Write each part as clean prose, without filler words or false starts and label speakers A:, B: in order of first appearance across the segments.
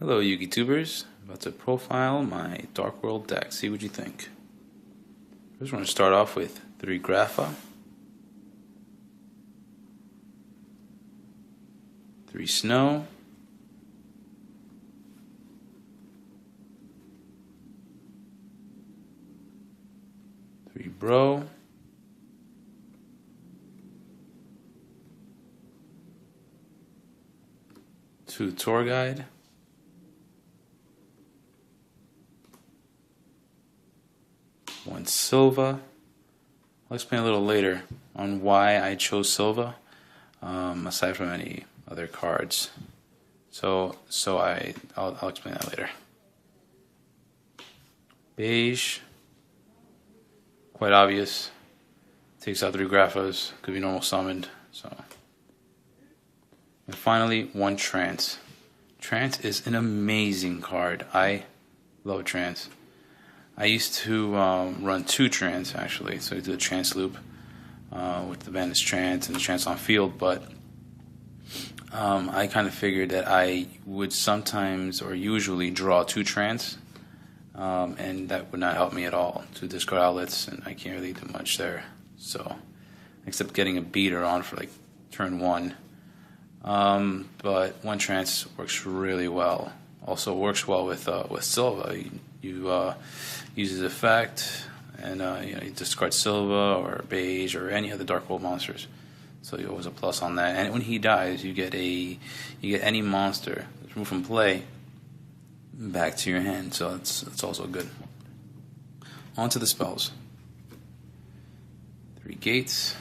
A: Hello YouTubers, about to profile my Dark World deck, see what you think. First we're going to start off with 3 Grapha, 3 Snow, 3 Bro, 2 Tour Guide, 1 Silva. I'll explain a little later on why I chose Silva, aside from any other cards. I'll explain that later. Beige, quite obvious. Takes out 3 Graphas, could be normal summoned. And finally, 1 Trance. Trance is an amazing card. I love Trance. I used to run 2 Trance actually, so I did a Trance loop with the Bandit's Trance and the Trance on field, but I kind of figured that I would sometimes or usually draw 2 Trance, and that would not help me at all. 2 discard outlets, and I can't really do much there. So, except getting a beater on for like turn 1. But 1 Trance works really well. Also works well with Silva. You use his effect, and you discard Silva or Beige or any other Dark World monsters. So you always a plus on that. And when he dies, you get any monster that's removed from play back to your hand. So it's also good. On to the spells. 3 Gates.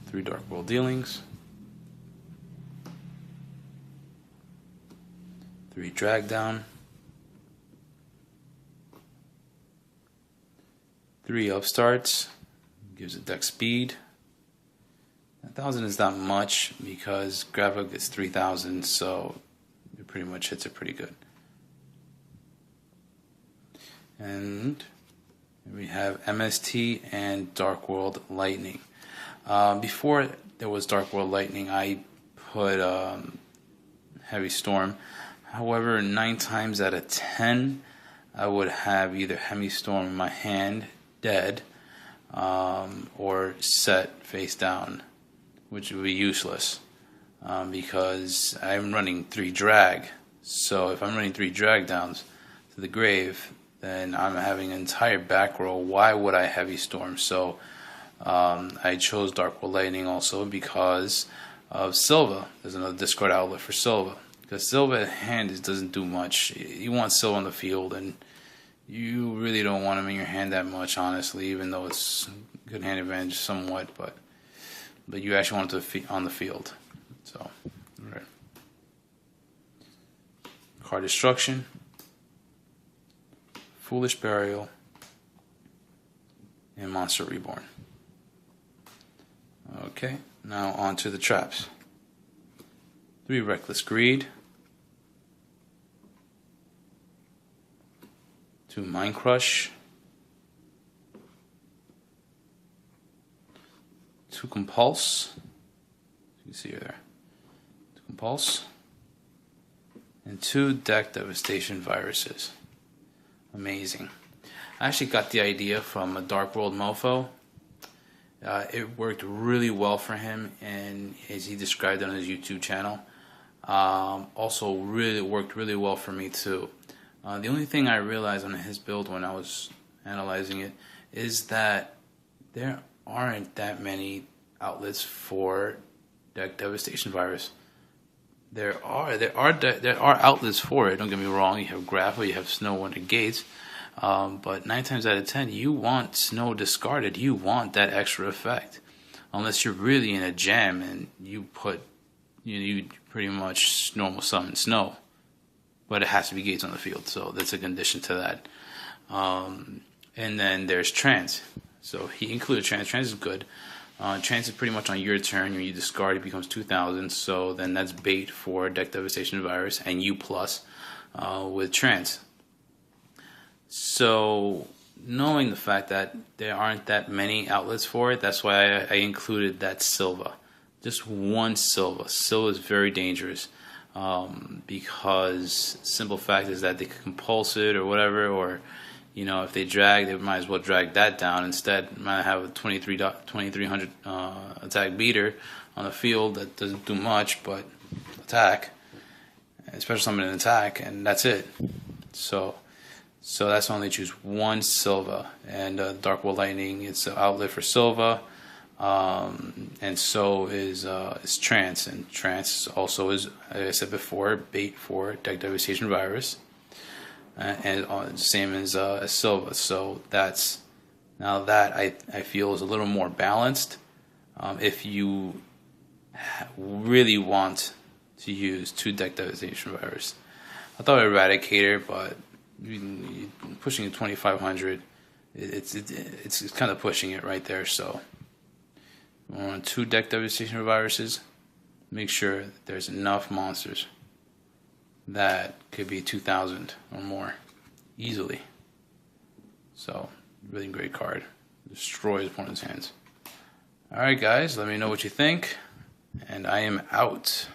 A: 3 Dark World Dealings. 3 Drag Down. 3 Upstarts. Gives it deck speed. 1,000 is not much because Grapha gets 3,000, so it pretty much hits it pretty good. And we have MST and Dark World Lightning. Before there was Dark World Lightning, I put Heavy Storm. However, 9 times out of 10, I would have either Heavy Storm in my hand, dead, or set face down, which would be useless because I'm running 3 drag. So if I'm running 3 drag downs to the grave, then I'm having an entire back row. Why would I Heavy Storm? So I chose Dark World Lightning also because of Silva. There's another discard outlet for Silva. Because Silva at hand doesn't do much. You want Silva on the field, and you really don't want him in your hand that much, honestly, even though it's good hand advantage somewhat, but you actually want it on the field. So, alright. Card Destruction, Foolish Burial, and Monster Reborn. Okay, now on to the traps. 3 Reckless Greed, 2 Mind Crush, 2 Compulse, you can see there, 2 Compulse, and 2 Deck Devastation Viruses. Amazing. I actually got the idea from a Dark World mofo. It worked really well for him, and as he described it on his YouTube channel, also really worked really well for me too. The only thing I realized on his build when I was analyzing it is that there aren't that many outlets for Deck Devastation Virus. There are outlets for it. Don't get me wrong. You have Grapha, you have Snow under Gates, but 9 times out of 10, you want Snow discarded. You want that extra effect, unless you're really in a jam and you put you pretty much normal summon Snow. But it has to be Gates on the field, so that's a condition to that. And then there's Trance. So he included Trance. Trance is good. Trance is pretty much on your turn. When you discard, it becomes 2,000. So then that's bait for Deck Devastation Virus and U plus with Trance. So knowing the fact that there aren't that many outlets for it, that's why I included that Silva. just one Silva. Silva is very dangerous because simple fact is that they could compulse it or whatever, or if they drag, they might as well drag that down instead. Might have a 2300 attack beater on the field that doesn't do much but attack, especially something in attack, and that's it. So that's only choose one Silva, and Darkworld Lightning, it's an outlet for Silva, and so is Trance, and Trance also is, like I said before, bait for Deck Devastation Virus, and same as Silva. So that's now that I feel is a little more balanced. If you really want to use 2 Deck Devastation Virus, I thought Eradicator, but pushing 2500, it's kind of pushing it right there. So we're on 2 Deck Devastation Viruses. Make sure that there's enough monsters that could be 2000 or more easily. So really great card. Destroys opponent's hands. Alright guys, let me know what you think, and I am out.